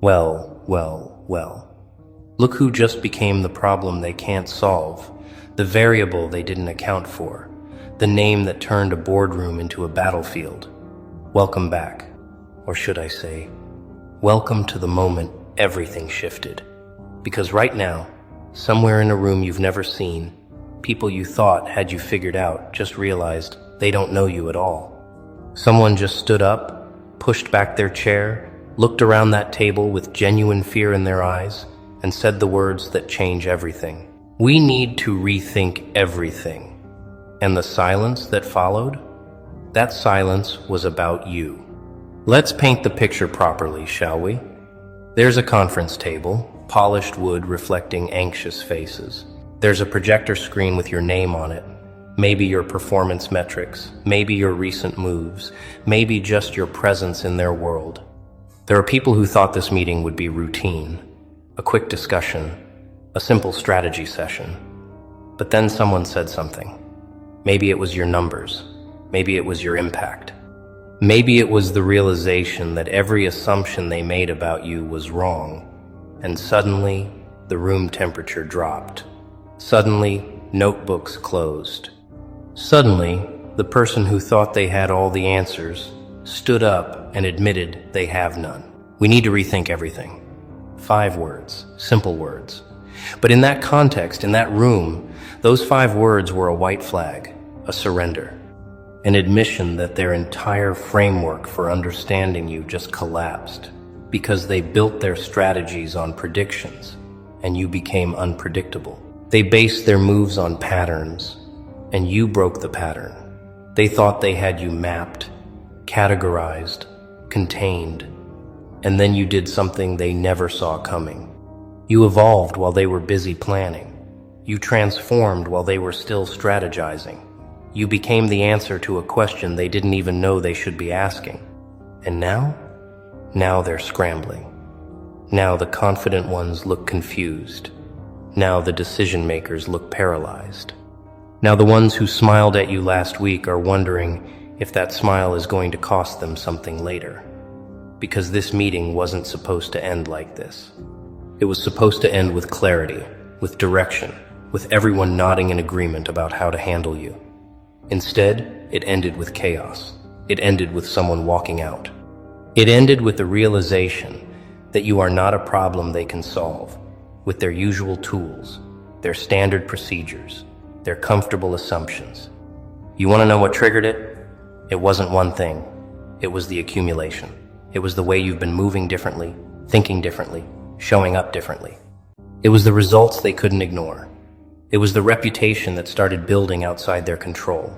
Well. Look who just became the problem they can't solve, the variable they didn't account for, the name that turned a boardroom into a battlefield. Welcome back. Or should I say, welcome to the moment everything shifted. Because right now, somewhere in a room you've never seen, people you thought had you figured out just realized they don't know you at all. Someone just stood up, pushed back their chair, looked around that table with genuine fear in their eyes, and said the words that change everything. We need to rethink everything. And the silence that followed? That silence was about you. Let's paint the picture properly, shall we? There's a conference table, polished wood reflecting anxious faces. There's a projector screen with your name on it. Maybe your performance metrics, maybe your recent moves, maybe just your presence in their world. There are people who thought this meeting would be routine, a quick discussion, a simple strategy session. But then someone said something. Maybe it was your numbers. Maybe it was your impact. Maybe it was the realization that every assumption they made about you was wrong. And suddenly, the room temperature dropped. Suddenly, notebooks closed. Suddenly, the person who thought they had all the answers stood up and admitted they have none. We need to rethink everything. 5 words, simple words. But in that context, in that room, those 5 words were a white flag, a surrender, an admission that their entire framework for understanding you just collapsed because they built their strategies on predictions and you became unpredictable. They based their moves on patterns and you broke the pattern. They thought they had you mapped, categorized, contained, and then you did something they never saw coming. You evolved while they were busy planning. You transformed while they were still strategizing. You became the answer to a question they didn't even know they should be asking. And now? Now they're scrambling. Now the confident ones look confused. Now the decision makers look paralyzed. Now the ones who smiled at you last week are wondering if that smile is going to cost them something later. Because this meeting wasn't supposed to end like this. It was supposed to end with clarity, with direction, with everyone nodding in agreement about how to handle you. Instead, it ended with chaos. It ended with someone walking out. It ended with the realization that you are not a problem they can solve, with their usual tools, their standard procedures, their comfortable assumptions. You want to know what triggered it? It wasn't one thing. It was the accumulation. It was the way you've been moving differently, thinking differently, showing up differently. It was the results they couldn't ignore. It was the reputation that started building outside their control.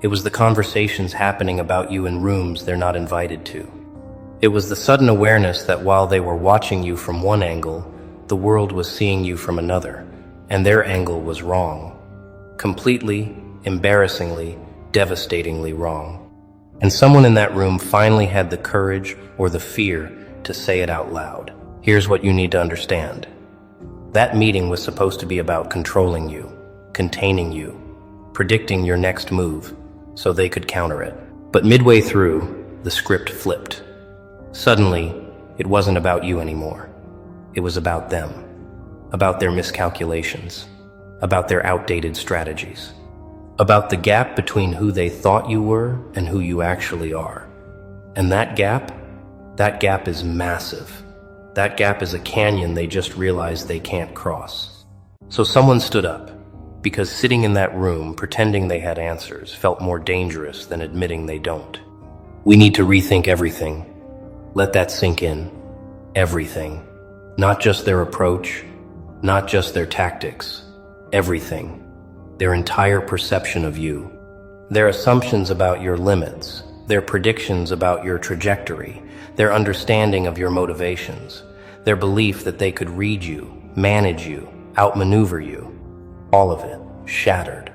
It was the conversations happening about you in rooms they're not invited to. It was the sudden awareness that while they were watching you from one angle, the world was seeing you from another, and their angle was wrong. Completely, embarrassingly, devastatingly wrong. And someone in that room finally had the courage or the fear to say it out loud. Here's what you need to understand. That meeting was supposed to be about controlling you, containing you, predicting your next move so they could counter it. But midway through, the script flipped. Suddenly, it wasn't about you anymore. It was about them, about their miscalculations, about their outdated strategies, about the gap between who they thought you were and who you actually are. And that gap is massive. That gap is a canyon they just realized they can't cross. So someone stood up, because sitting in that room pretending they had answers felt more dangerous than admitting they don't. We need to rethink everything. Let that sink in. Everything. Not just their approach, not just their tactics. Everything. Their entire perception of you. Their assumptions about your limits. Their predictions about your trajectory. Their understanding of your motivations. Their belief that they could read you, manage you, outmaneuver you. All of it shattered.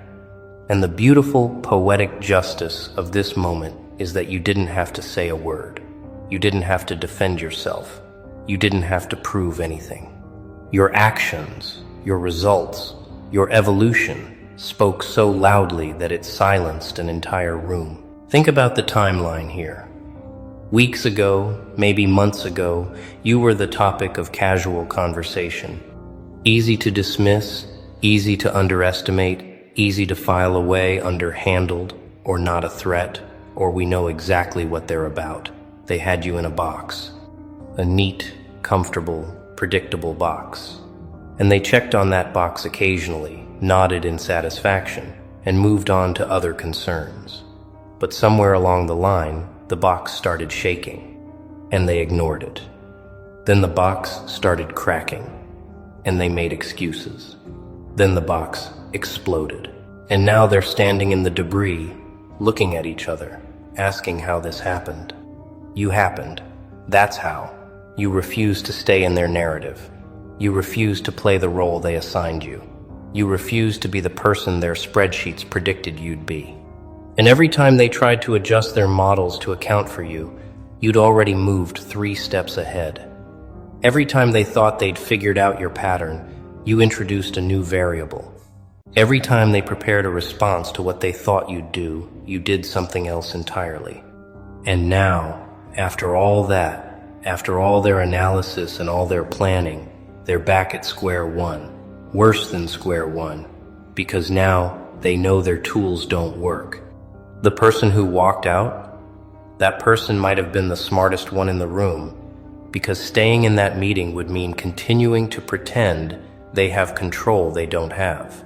And the beautiful, poetic justice of this moment is that you didn't have to say a word. You didn't have to defend yourself. You didn't have to prove anything. Your actions, your results, your evolution spoke so loudly that it silenced an entire room. Think about the timeline here. Weeks ago, maybe months ago, you were the topic of casual conversation. Easy to dismiss, easy to underestimate, easy to file away under handled or not a threat, or we know exactly what they're about. They had you in a box. A neat, comfortable, predictable box. And they checked on that box occasionally, nodded in satisfaction, and moved on to other concerns. But somewhere along the line, the box started shaking, and they ignored it. Then the box started cracking, and they made excuses. Then the box exploded, and now they're standing in the debris, looking at each other, asking how this happened. You happened. That's how. You refused to stay in their narrative. You refused to play the role they assigned you. You refused to be the person their spreadsheets predicted you'd be. And every time they tried to adjust their models to account for you, you'd already moved 3 steps ahead. Every time they thought they'd figured out your pattern, you introduced a new variable. Every time they prepared a response to what they thought you'd do, you did something else entirely. And now, after all that, after all their analysis and all their planning, they're back at square one. Worse than square one, because now they know their tools don't work. The person who walked out, that person might have been the smartest one in the room, because staying in that meeting would mean continuing to pretend they have control they don't have.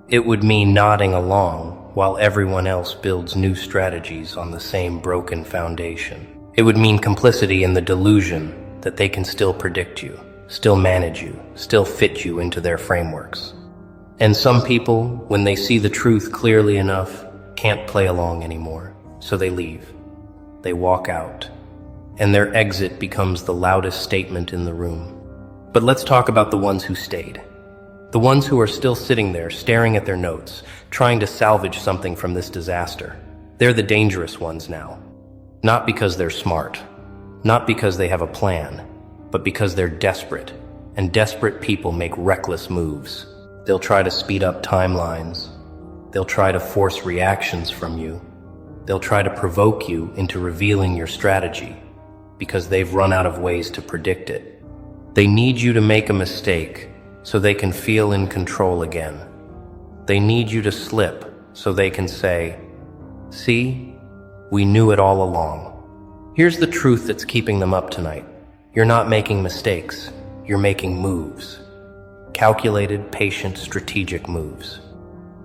It would mean nodding along while everyone else builds new strategies on the same broken foundation. It would mean complicity in the delusion that they can still predict you, still manage you, still fit you into their frameworks. And some people, when they see the truth clearly enough, can't play along anymore, so they leave. They walk out, and their exit becomes the loudest statement in the room. But let's talk about the ones who stayed. The ones who are still sitting there, staring at their notes, trying to salvage something from this disaster. They're the dangerous ones now. Not because they're smart, not because they have a plan, but because they're desperate, and desperate people make reckless moves. They'll try to speed up timelines. They'll try to force reactions from you. They'll try to provoke you into revealing your strategy, because they've run out of ways to predict it. They need you to make a mistake so they can feel in control again. They need you to slip so they can say, "See, we knew it all along." Here's the truth that's keeping them up tonight. You're not making mistakes, you're making moves. Calculated, patient, strategic moves.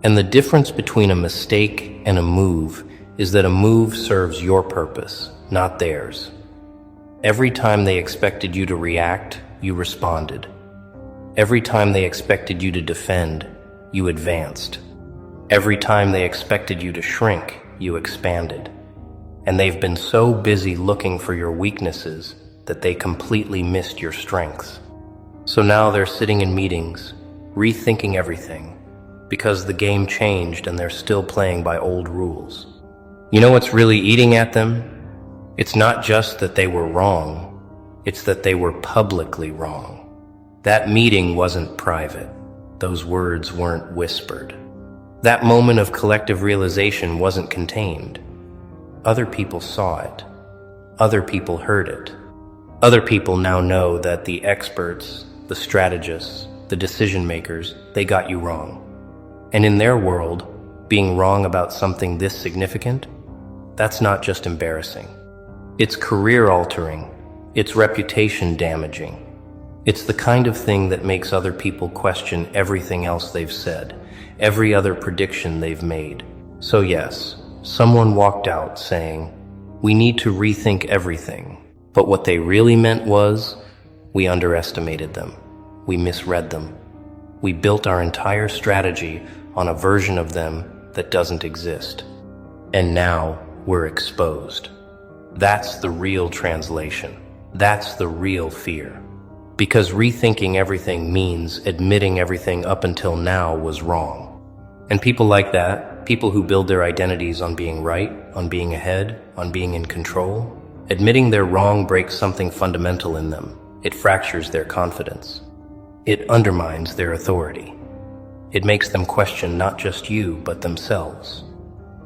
And the difference between a mistake and a move is that a move serves your purpose, not theirs. Every time they expected you to react, you responded. Every time they expected you to defend, you advanced. Every time they expected you to shrink, you expanded. And they've been so busy looking for your weaknesses that they completely missed your strengths. So now they're sitting in meetings, rethinking everything, because the game changed and they're still playing by old rules. You know what's really eating at them? It's not just that they were wrong, it's that they were publicly wrong. That meeting wasn't private. Those words weren't whispered. That moment of collective realization wasn't contained. Other people saw it. Other people heard it. Other people now know that the experts, the strategists, the decision makers, they got you wrong. And in their world, being wrong about something this significant, that's not just embarrassing. It's career altering. It's reputation damaging. It's the kind of thing that makes other people question everything else they've said, every other prediction they've made. So yes, someone walked out saying, "We need to rethink everything." But what they really meant was, we underestimated them. We misread them. We built our entire strategy on a version of them that doesn't exist. And now we're exposed. That's the real translation. That's the real fear. Because rethinking everything means admitting everything up until now was wrong. And people like that, people who build their identities on being right, on being ahead, on being in control, admitting they're wrong breaks something fundamental in them. It fractures their confidence. It undermines their authority. It makes them question not just you, but themselves.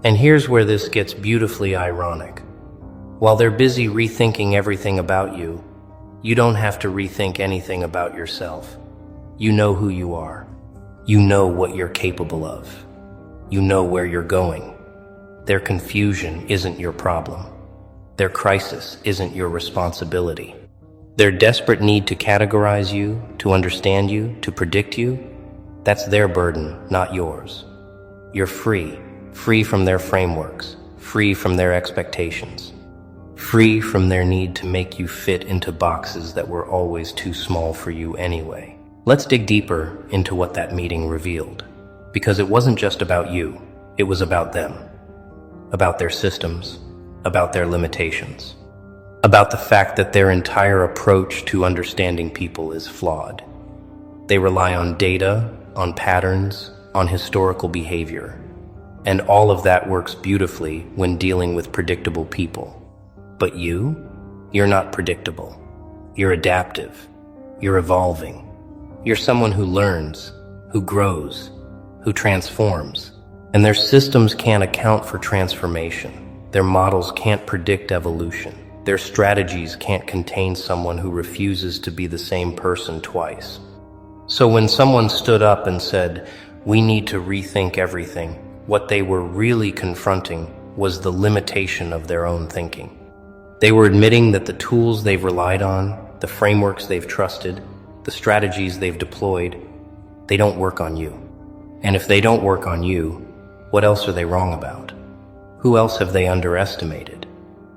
And here's where this gets beautifully ironic. While they're busy rethinking everything about you, you don't have to rethink anything about yourself. You know who you are. You know what you're capable of. You know where you're going. Their confusion isn't your problem. Their crisis isn't your responsibility. Their desperate need to categorize you, to understand you, to predict you, that's their burden, not yours. You're free, free from their frameworks, free from their expectations, free from their need to make you fit into boxes that were always too small for you anyway. Let's dig deeper into what that meeting revealed, because it wasn't just about you, it was about them, about their systems, about their limitations, about the fact that their entire approach to understanding people is flawed. They rely on data, on patterns, on historical behavior, and all of that works beautifully when dealing with predictable people. But you're not predictable. You're adaptive. You're evolving. You're someone who learns, who grows, who transforms. And their systems can't account for transformation. Their models can't predict evolution. Their strategies can't contain someone who refuses to be the same person twice. So when someone stood up and said, "We need to rethink everything," what they were really confronting was the limitation of their own thinking. They were admitting that the tools they've relied on, the frameworks they've trusted, the strategies they've deployed, they don't work on you. And if they don't work on you, what else are they wrong about? Who else have they underestimated?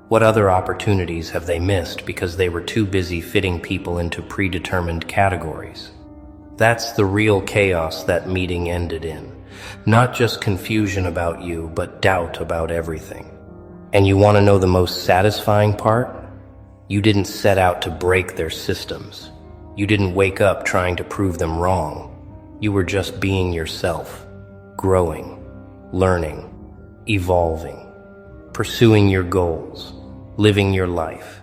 What other opportunities have they missed because they were too busy fitting people into predetermined categories? That's the real chaos that meeting ended in. Not just confusion about you, but doubt about everything. And you want to know the most satisfying part? You didn't set out to break their systems. You didn't wake up trying to prove them wrong. You were just being yourself, growing, learning, evolving, pursuing your goals, living your life.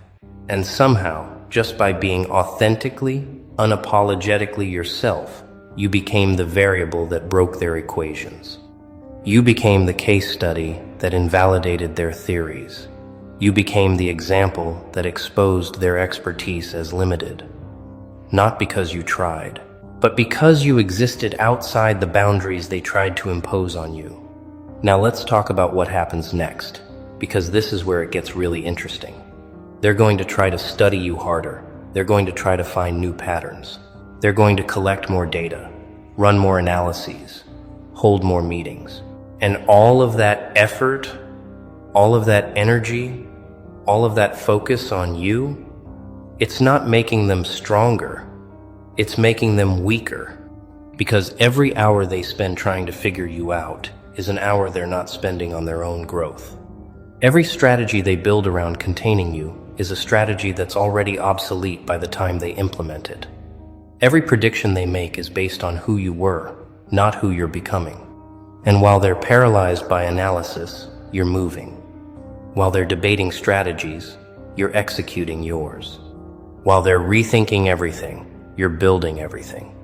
And somehow, just by being authentically, unapologetically yourself, you became the variable that broke their equations. You became the case study that invalidated their theories. You became the example that exposed their expertise as limited. Not because you tried, but because you existed outside the boundaries they tried to impose on you. Now let's talk about what happens next, because this is where it gets really interesting. They're going to try to study you harder. They're going to try to find new patterns. They're going to collect more data, run more analyses, hold more meetings. And all of that effort, all of that energy, all of that focus on you, it's not making them stronger. It's making them weaker. Because every hour they spend trying to figure you out is an hour they're not spending on their own growth. Every strategy they build around containing you is a strategy that's already obsolete by the time they implement it. Every prediction they make is based on who you were, not who you're becoming. And while they're paralyzed by analysis, you're moving. While they're debating strategies, you're executing yours. While they're rethinking everything, you're building everything.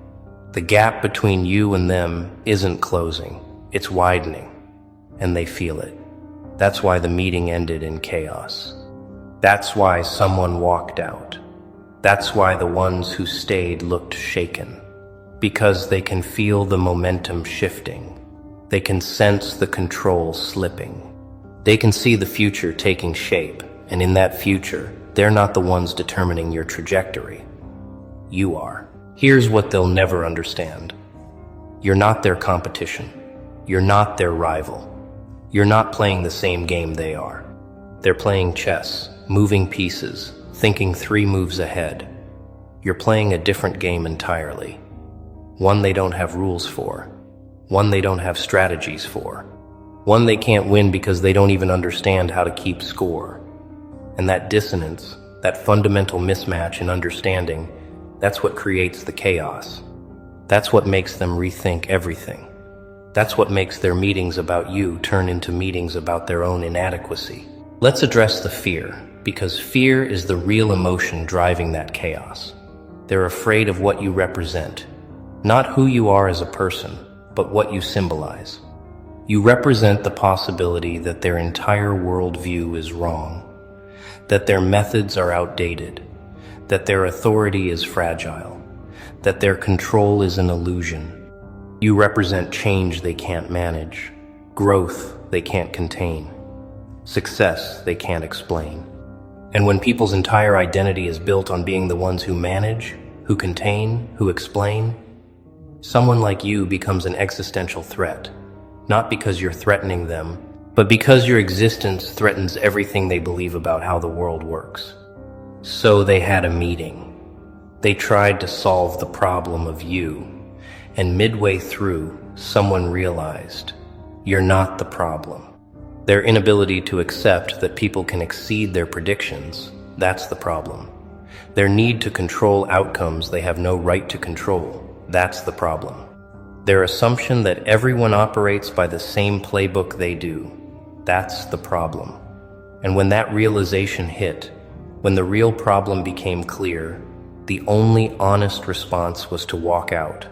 The gap between you and them isn't closing, it's widening, and they feel it. That's why the meeting ended in chaos. That's why someone walked out. That's why the ones who stayed looked shaken. Because they can feel the momentum shifting. They can sense the control slipping. They can see the future taking shape, and in that future, they're not the ones determining your trajectory. You are. Here's what they'll never understand. You're not their competition. You're not their rival. You're not playing the same game they are. They're playing chess, moving pieces, thinking 3 moves ahead. You're playing a different game entirely. One they don't have rules for. One they don't have strategies for. One they can't win because they don't even understand how to keep score. And that dissonance, that fundamental mismatch in understanding, that's what creates the chaos. That's what makes them rethink everything. That's what makes their meetings about you turn into meetings about their own inadequacy. Let's address the fear, because fear is the real emotion driving that chaos. They're afraid of what you represent, not who you are as a person, but what you symbolize. You represent the possibility that their entire worldview is wrong, that their methods are outdated, that their authority is fragile, that their control is an illusion. You represent change they can't manage, growth they can't contain, success they can't explain. And when people's entire identity is built on being the ones who manage, who contain, who explain, someone like you becomes an existential threat, not because you're threatening them, but because your existence threatens everything they believe about how the world works. So they had a meeting. They tried to solve the problem of you, and midway through, someone realized, you're not the problem. Their inability to accept that people can exceed their predictions, that's the problem. Their need to control outcomes they have no right to control, that's the problem. Their assumption that everyone operates by the same playbook they do, that's the problem. And when that realization hit, when the real problem became clear, the only honest response was to walk out.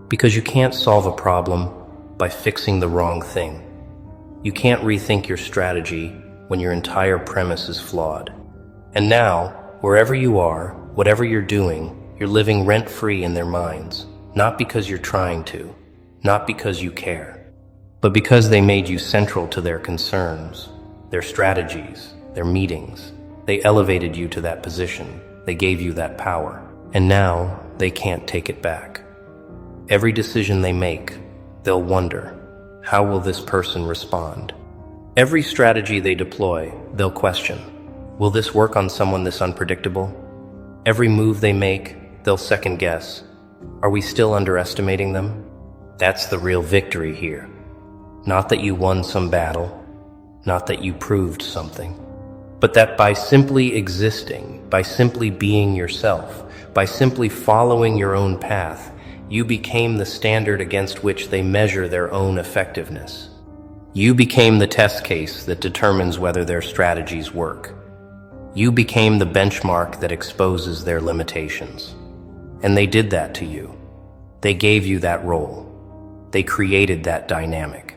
Because you can't solve a problem by fixing the wrong thing. You can't rethink your strategy when your entire premise is flawed. And now, wherever you are, whatever you're doing, you're living rent-free in their minds, not because you're trying to, not because you care, but because they made you central to their concerns, their strategies, their meetings. They elevated you to that position. They gave you that power. And now, they can't take it back. Every decision they make, they'll wonder, how will this person respond? Every strategy they deploy, they'll question. Will this work on someone this unpredictable? Every move they make, they'll second guess. Are we still underestimating them? That's the real victory here. Not that you won some battle, not that you proved something, but that by simply existing, by simply being yourself, by simply following your own path, you became the standard against which they measure their own effectiveness. You became the test case that determines whether their strategies work. You became the benchmark that exposes their limitations. And they did that to you. They gave you that role. They created that dynamic.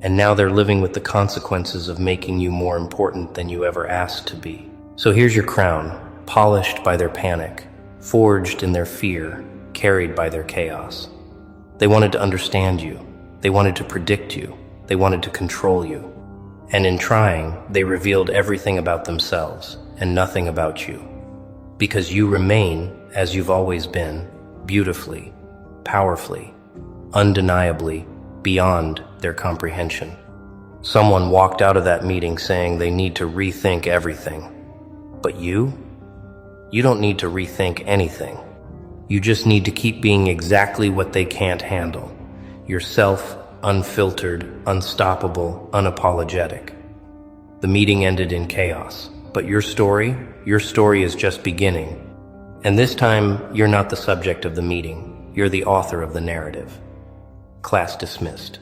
And now they're living with the consequences of making you more important than you ever asked to be. So here's your crown, polished by their panic, forged in their fear, carried by their chaos. They wanted to understand you. They wanted to predict you. They wanted to control you. And in trying, they revealed everything about themselves and nothing about you. Because you remain, as you've always been, beautifully, powerfully, undeniably, beyond their comprehension. Someone walked out of that meeting saying they need to rethink everything. But you don't need to rethink anything. You just need to keep being exactly what they can't handle. Yourself, unfiltered, unstoppable, unapologetic. The meeting ended in chaos, but your story is just beginning. And this time, you're not the subject of the meeting. You're the author of the narrative. Class dismissed.